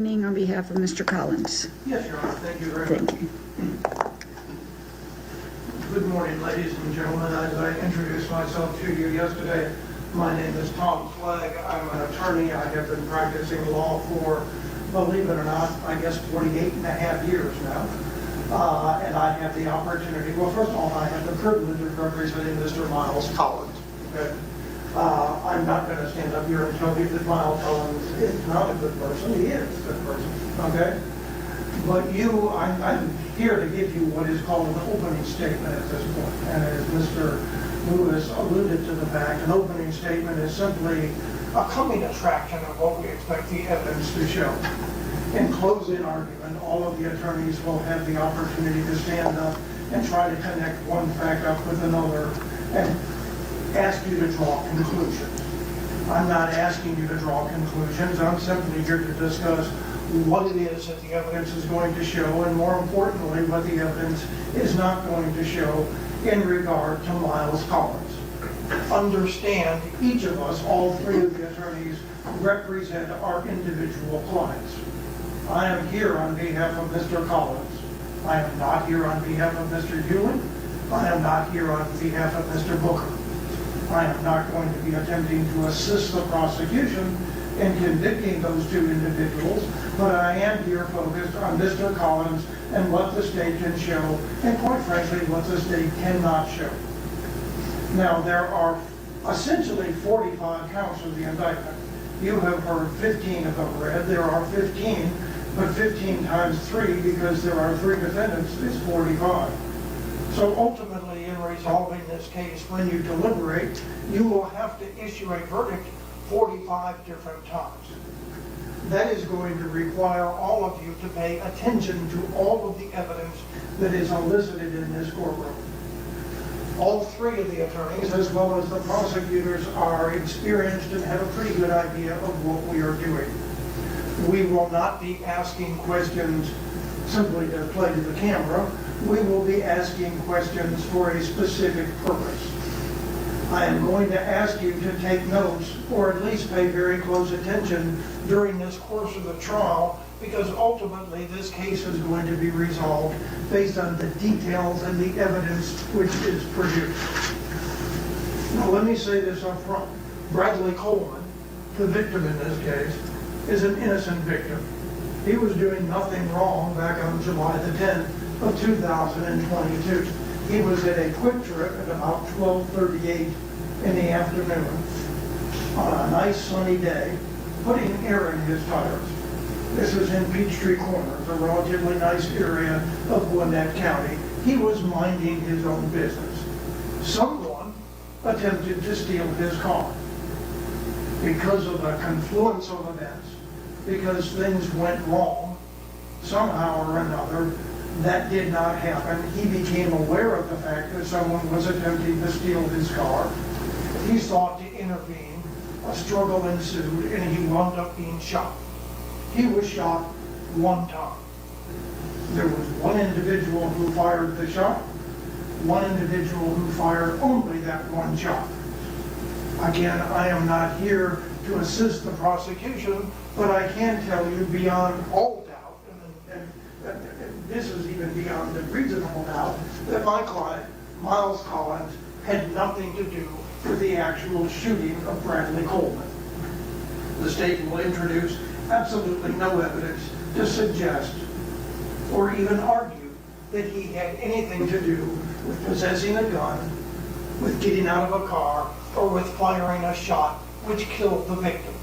On behalf of Mr. Collins. Yes, Your Honor. Thank you very much. Thank you. Good morning, ladies and gentlemen. As I introduced myself to you yesterday, my name is Tom Flagg. I'm an attorney. I have been practicing law for, believe it or not, I guess 48 and a half years now. And I have the opportunity, well, first of all, I have the privilege of representing Mr. Miles Collins. Okay? I'm not going to stand up here and tell you that Miles Collins is not a good person. He is a good person, okay? But I'm here to give you what is called an opening statement at this point. And as Mr. Lewis alluded to the fact, an opening statement is simply a coming attraction of what we expect the evidence to show. In closing argument, all of the attorneys will have the opportunity to stand up and try to connect one fact up with another and ask you to draw conclusions. I'm not asking you to draw conclusions. I'm simply here to discuss what it is that the evidence is going to show, and more importantly, what the evidence is not going to show in regard to Miles Collins. Understand, each of us, all three of the attorneys, represent our individual clients. I am here on behalf of Mr. Collins. I am not here on behalf of Mr. Hewlett. I am not here on behalf of Mr. Booker. I am not going to be attempting to assist the prosecution in convicting those two individuals, but I am here focused on Mr. Collins and what the state can show, and quite frankly, what the state cannot show. Now, there are essentially 45 counts of the indictment. You have heard 15 of them read. There are 15, but 15 times 3, because there are 3 defendants, is 45. So ultimately, in resolving this case, when you deliberate, you will have to issue a verdict 45 different times. That is going to require all of you to pay attention to all of the evidence that is elicited in this courtroom. All 3 of the attorneys, as well as the prosecutors, are experienced and have a pretty good idea of what we are doing. We will not be asking questions simply to play to the camera. We will be asking questions for a specific purpose. I am going to ask you to take notes, or at least pay very close attention during this course of the trial, because ultimately this case is going to be resolved based on the details and the evidence which is produced. Now let me say this up front. Bradley Coleman, the victim in this case, is an innocent victim. He was doing nothing wrong back on July the 10th of 2022. He was at a quick trip at about 12:38 in the afternoon on a nice sunny day, putting air in his tires. This is in Peachtree Corners, a relatively nice area of Gwinnett County. He was minding his own business. Someone attempted to steal his car. Because of a confluence of events, because things went wrong, somehow or another, that did not happen. He became aware of the fact that someone was attempting to steal his car. He sought to intervene. A struggle ensued, and he wound up being shot. He was shot 1 time. There was one individual who fired the shot, one individual who fired only that one shot. Again, I am not here to assist the prosecution, but I can tell you beyond all doubt, and this is even beyond the reasonable doubt, that my client, Miles Collins, had nothing to do with the actual shooting of Bradley Coleman. The state will introduce absolutely no evidence to suggest or even argue that he had anything to do with possessing a gun, with getting out of a car, or with firing a shot which killed the victim.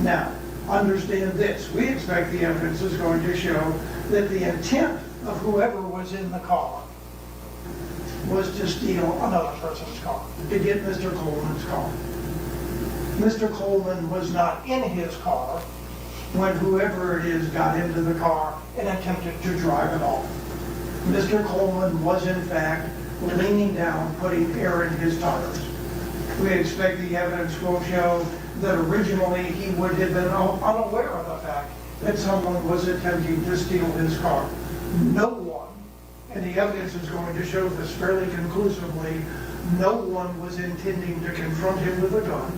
Now, understand this. We expect the evidence is going to show that the intent of whoever was in the car was to steal another person's car, to get Mr. Coleman's car. Mr. Coleman was not in his car when whoever it is got into the car and attempted to drive it off. Mr. Coleman was in fact leaning down, putting air in his tires. We expect the evidence will show that originally he would have been unaware of the fact that someone was attempting to steal his car. No one, and the evidence is going to show this fairly conclusively, no one was intending to confront him with a gun.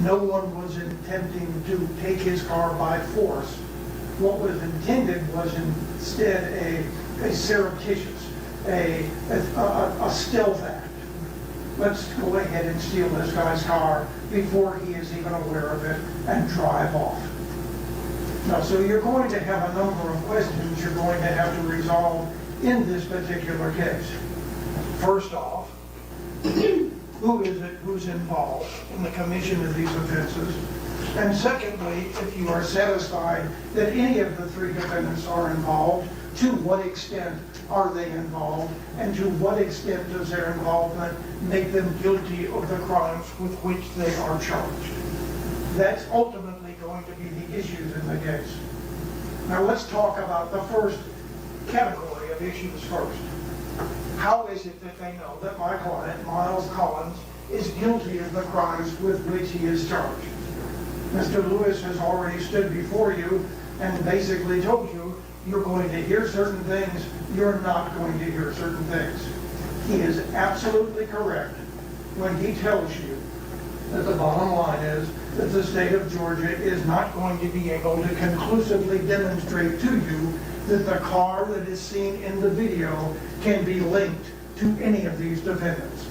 No one was attempting to take his car by force. What was intended was instead a surreptitious, a stealth act. Let's go ahead and steal this guy's car before he is even aware of it and drive off. Now, so you're going to have a number of questions you're going to have to resolve in this particular case. First off, who is it who's involved in the commission of these offenses? And secondly, if you are satisfied that any of the three defendants are involved, to what extent are they involved, and to what extent does their involvement make them guilty of the crimes with which they are charged? That's ultimately going to be the issues in the case. Now let's talk about the first category of issues first. How is it that they know that my client, Miles Collins, is guilty of the crimes with which he is charged? Mr. Lewis has already stood before you and basically told you you're going to hear certain things, you're not going to hear certain things. He is absolutely correct when he tells you that the bottom line is that the state of Georgia is not going to be able to conclusively demonstrate to you that the car that is seen in the video can be linked to any of these defendants.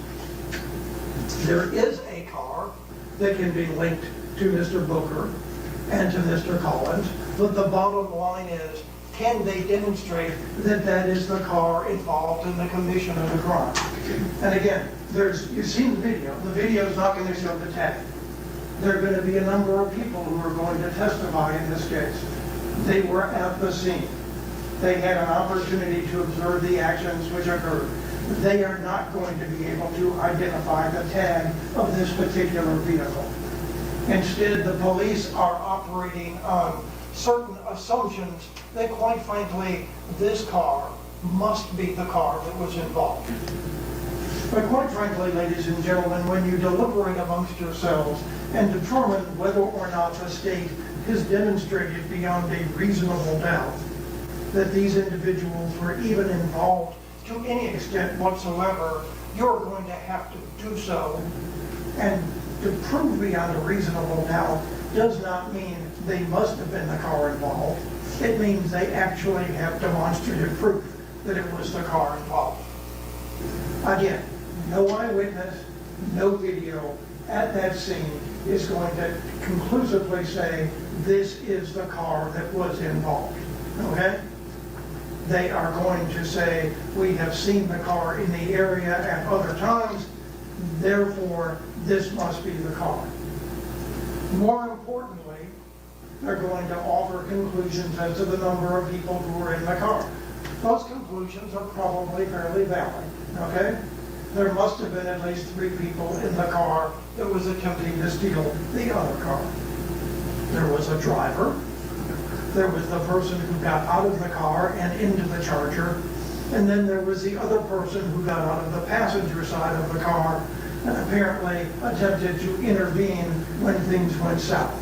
There is a car that can be linked to Mr. Booker and to Mr. Collins, but the bottom line is, can they demonstrate that that is the car involved in the commission of the crime? And again, you've seen the video. The video is not going to show the tag. There are going to be a number of people who are going to testify in this case. They were at the scene. They had an opportunity to observe the actions which occurred. They are not going to be able to identify the tag of this particular vehicle. Instead, the police are operating on certain assumptions that, quite frankly, this car must be the car that was involved. But quite frankly, ladies and gentlemen, when you deliberate amongst yourselves and determine whether or not the state has demonstrated beyond a reasonable doubt that these individuals were even involved to any extent whatsoever, you're going to have to do so. And to prove beyond a reasonable doubt does not mean they must have been the car involved. It means they actually have demonstrative proof that it was the car involved. Again, no eyewitness, no video at that scene is going to conclusively say this is the car that was involved. Okay? They are going to say we have seen the car in the area at other times, therefore this must be the car. More importantly, they're going to offer conclusions as to the number of people who were in the car. Those conclusions are probably fairly valid, okay? There must have been at least 3 people in the car that was attempting to steal the other car. There was a driver, there was the person who got out of the car and into the Charger, and then there was the other person who got out of the passenger side of the car and apparently attempted to intervene when things went south.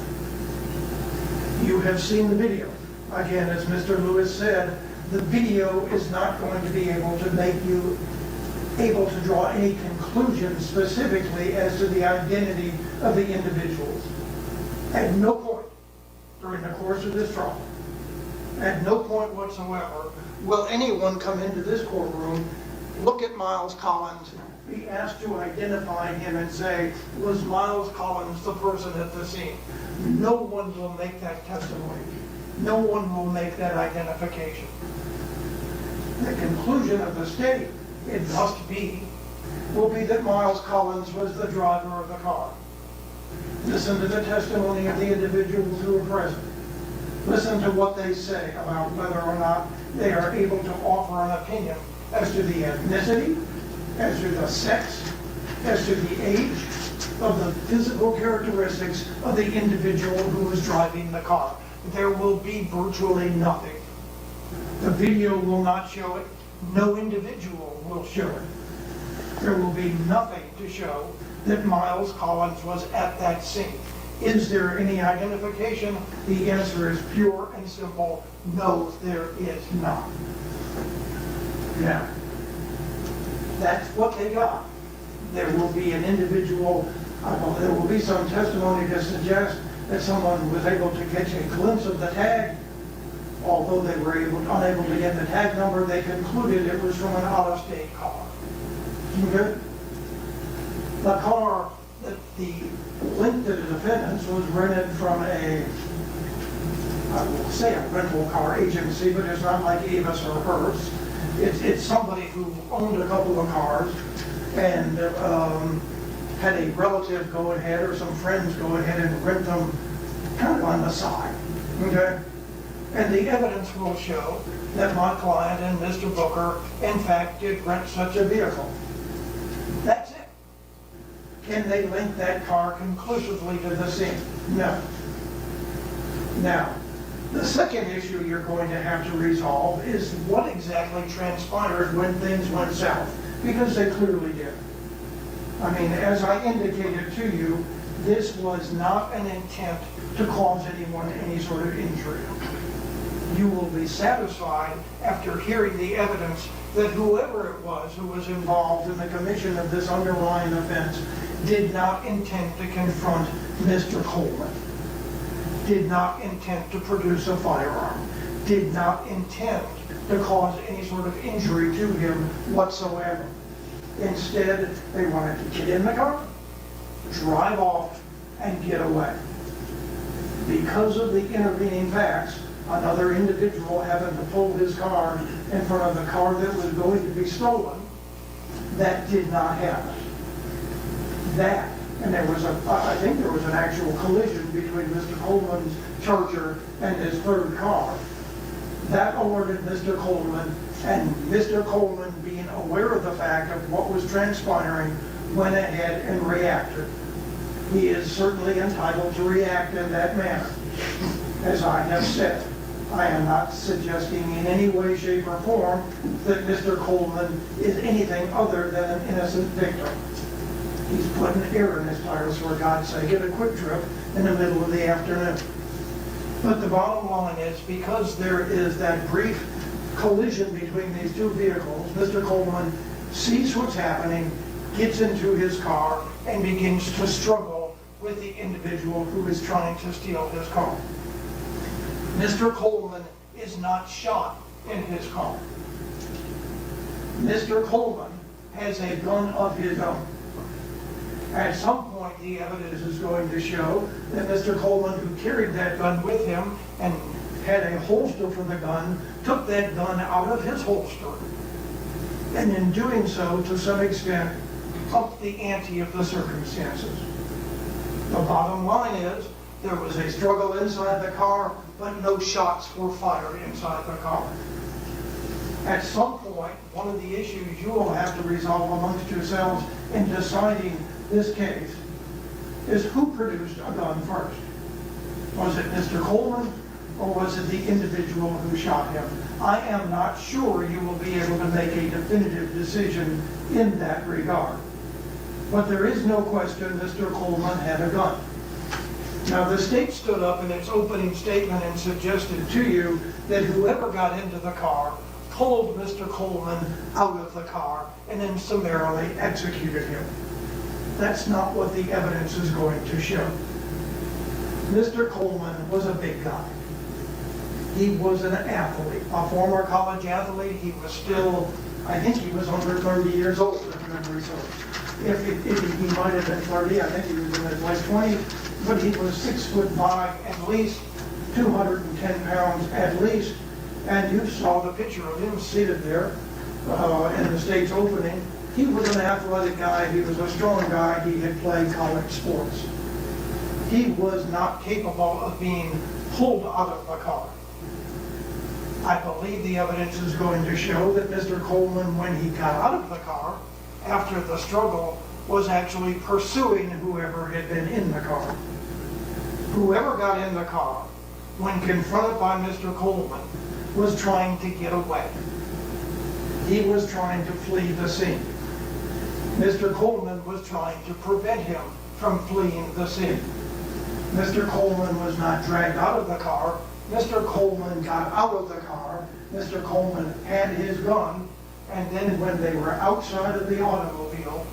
You have seen the video. Again, as Mr. Lewis said, the video is not going to be able to make you able to draw any conclusions specifically as to the identity of the individuals. At no point during the course of this trial, at no point whatsoever, will anyone come into this courtroom, look at Miles Collins, be asked to identify him and say, was Miles Collins the person at the scene? No one will make that testimony. No one will make that identification. The conclusion of the state, it must be, will be that Miles Collins was the driver of the car. Listen to the testimony of the individuals who were present. Listen to what they say about whether or not they are able to offer an opinion as to the ethnicity, as to the sex, as to the age of the physical characteristics of the individual who was driving the car. There will be virtually nothing. The video will not show it. No individual will show it. There will be nothing to show that Miles Collins was at that scene. Is there any identification? The answer is pure and simple. No, there is not. Now, that's what they got. There will be an individual There will be some testimony to suggest that someone was able to catch a glimpse of the tag. Although they were unable to get the tag number, they concluded it was from an out-of-state car. Okay? The car that the link to the defendants was rented from I will say a rental car agency, but it's not like Avis or Hertz. It's somebody who owned a couple of cars and had a relative go ahead or some friends go ahead and rent them kind of on the side. Okay? And the evidence will show that my client and Mr. Booker, in fact, did rent such a vehicle. That's it. Can they link that car conclusively to the scene? No. Now, the second issue you're going to have to resolve is what exactly transpired when things went south, because they clearly did. I mean, as I indicated to you, this was not an intent to cause anyone any sort of injury. You will be satisfied after hearing the evidence that whoever it was who was involved in the commission of this underlying offense did not intend to confront Mr. Coleman, did not intend to produce a firearm, did not intend to cause any sort of injury to him whatsoever. Instead, they wanted to get in the car, drive off, and get away. Because of the intervening facts, another individual having to pull his car in front of the car that was going to be stolen, that did not happen. And there was I think there was an actual collision between Mr. Coleman's Charger and his third car. That alerted Mr. Coleman, and Mr. Coleman, being aware of the fact of what was transpiring, went ahead and reacted. He is certainly entitled to react in that manner. As I have said, I am not suggesting in any way, shape, or form that Mr. Coleman is anything other than an innocent victim. He's put an air in his tires, for God's sake, at a quick trip in the middle of the afternoon. But the bottom line is, because there is that brief collision between these two vehicles, Mr. Coleman sees what's happening, gets into his car, and begins to struggle with the individual who is trying to steal his car. Mr. Coleman is not shot in his car. Mr. Coleman has a gun of his own. At some point, the evidence is going to show that Mr. Coleman, who carried that gun with him and had a holster for the gun, took that gun out of his holster. And in doing so, to some extent, upped the ante of the circumstances. The bottom line is, there was a struggle inside the car, but no shots were fired inside the car. At some point, one of the issues you will have to resolve amongst yourselves in deciding this case is who produced a gun first. Was it Mr. Coleman, or was it the individual who shot him? I am not sure you will be able to make a definitive decision in that regard. But there is no question Mr. Coleman had a gun. Now, the state stood up in its opening statement and suggested to you that whoever got into the car pulled Mr. Coleman out of the car and then summarily executed him. That's not what the evidence is going to show. Mr. Coleman was a big guy. He was an athlete, a former college athlete. He was still, I think he was under 30 years old, if memory serves. If he might have been 30, I think he was in his late 20s, but he was 6'5" at least, 210 pounds at least, and you saw the picture of him seated there in the state's opening. He was an athletic guy, he was a strong guy, he had played college sports. He was not capable of being pulled out of the car. I believe the evidence is going to show that Mr. Coleman, when he got out of the car, after the struggle, was actually pursuing whoever had been in the car. Whoever got in the car, when confronted by Mr. Coleman, was trying to get away. He was trying to flee the scene. Mr. Coleman was trying to prevent him from fleeing the scene. Mr. Coleman was not dragged out of the car. Mr. Coleman got out of the car. Mr. Coleman had his gun, And then when they were outside of the automobile,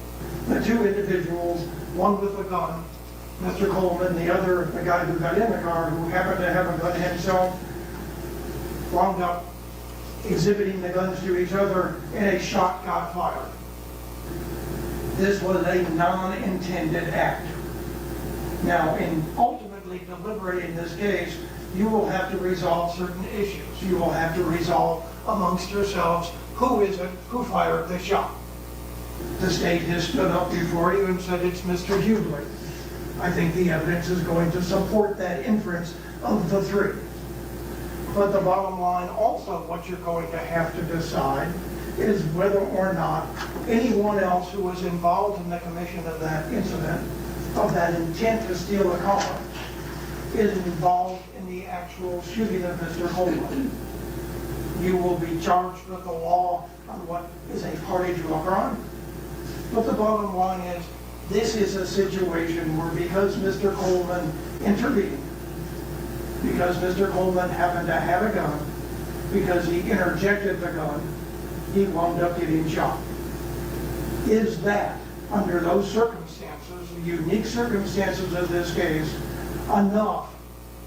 the two individuals, one with a gun, Mr. Coleman, the other, the guy who got in the car, who happened to have a gun himself, wound up exhibiting the guns to each other, and a shot got fired. This was a non-intended act. Now, in ultimately deliberating this case, you will have to resolve certain issues. You will have to resolve amongst yourselves who is it who fired the shot. The state has stood up before you and said it's Mr. Hughley. I think the evidence is going to support that inference of the three. But the bottom line also, what you're going to have to decide is whether or not anyone else who was involved in the commission of that incident, of that intent to steal a car, is involved in the actual shooting of Mr. Coleman. You will be charged with the law on what is a party to a crime. But the bottom line is, this is a situation where because Mr. Coleman intervened, because Mr. Coleman happened to have a gun, because he interjected the gun, he wound up getting shot. Is that, under those circumstances, the unique circumstances of this case, enough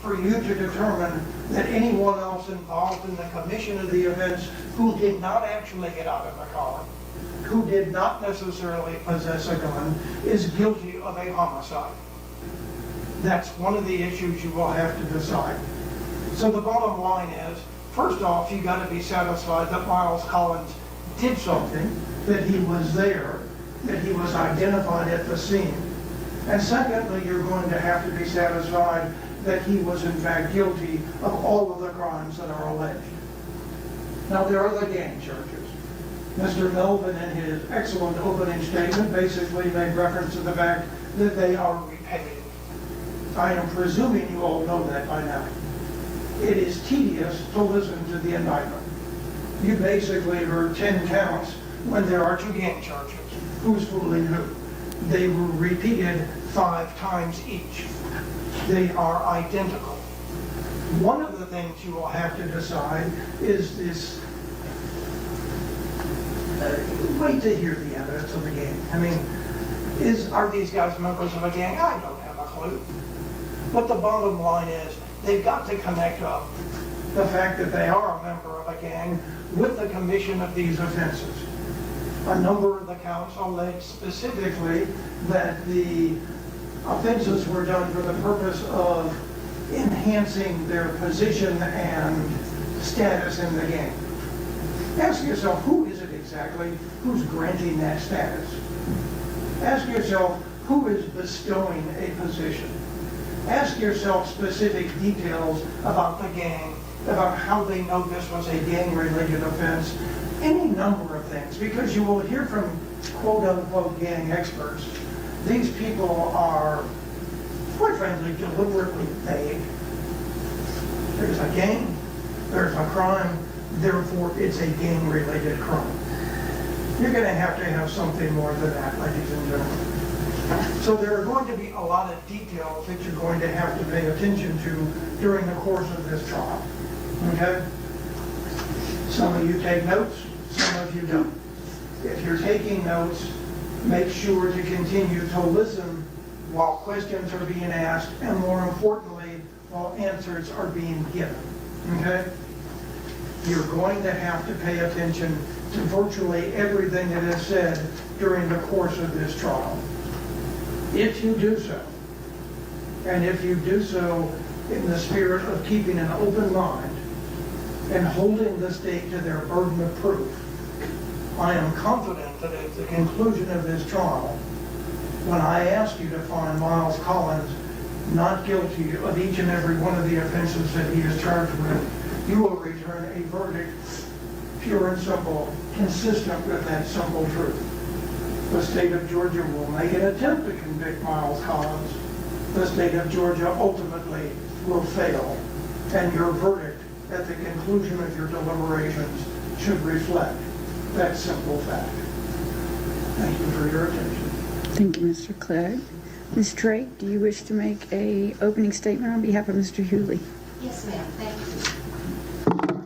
for you to determine that anyone else involved in the commission of the events who did not actually get out of the car, who did not necessarily possess a gun, is guilty of a homicide? That's one of the issues you will have to decide. So the bottom line is, first off, you got to be satisfied that Miles Collins did something, that he was there, that he was identified at the scene. And secondly, you're going to have to be satisfied that he was in fact guilty of all of the crimes that are alleged. Now, there are the gang charges. Mr. Melvin, in his excellent opening statement, basically made reference to the fact that they are repetitive. I am presuming you all know that by now. It is tedious to listen to the indictment. You basically heard 10 counts when there are 2 gang charges. Who's fooling who? They were repeated 5 times each. They are identical. One of the things you will have to decide is this, wait to hear the evidence of the gang. I mean, are these guys members of a gang? I don't have a clue. But the bottom line is, they've got to connect up the fact that they are a member of a gang with the commission of these offenses. A number of the counts allege specifically that the offenses were done for the purpose of enhancing their position and status in the gang. Ask yourself, who is it exactly who's granting that status? Ask yourself, who is bestowing a position? Ask yourself specific details about the gang, about how they know this was a gang-related offense, any number of things, because you will hear from quote-unquote gang experts. These people are, quite frankly, deliberately vague. There's a gang, there's a crime, therefore it's a gang-related crime. You're going to have something more than that, ladies and gentlemen. So there are going to be a lot of details that you're going to have to pay attention to during the course of this trial. Okay? Some of you take notes, some of you don't. If you're taking notes, make sure to continue to listen while questions are being asked, and more importantly, while answers are being given. Okay? You're going to have to pay attention to virtually everything that is said during the course of this trial. If you do so, and if you do so in the spirit of keeping an open mind and holding the state to their burden of proof, I am confident that at the conclusion of this trial, when I ask you to find Miles Collins not guilty of each and every one of the offenses that he is charged with, you will return a verdict pure and simple, consistent with that simple truth. The state of Georgia will make an attempt to convict Miles Collins. The state of Georgia ultimately will fail, and your verdict at the conclusion of your deliberations should reflect that simple fact. Thank you for your attention. Thank you, Mr. Clegg. Ms. Drake, do you wish to make an opening statement on behalf of Mr. Hughley? Yes, ma'am. Thank you.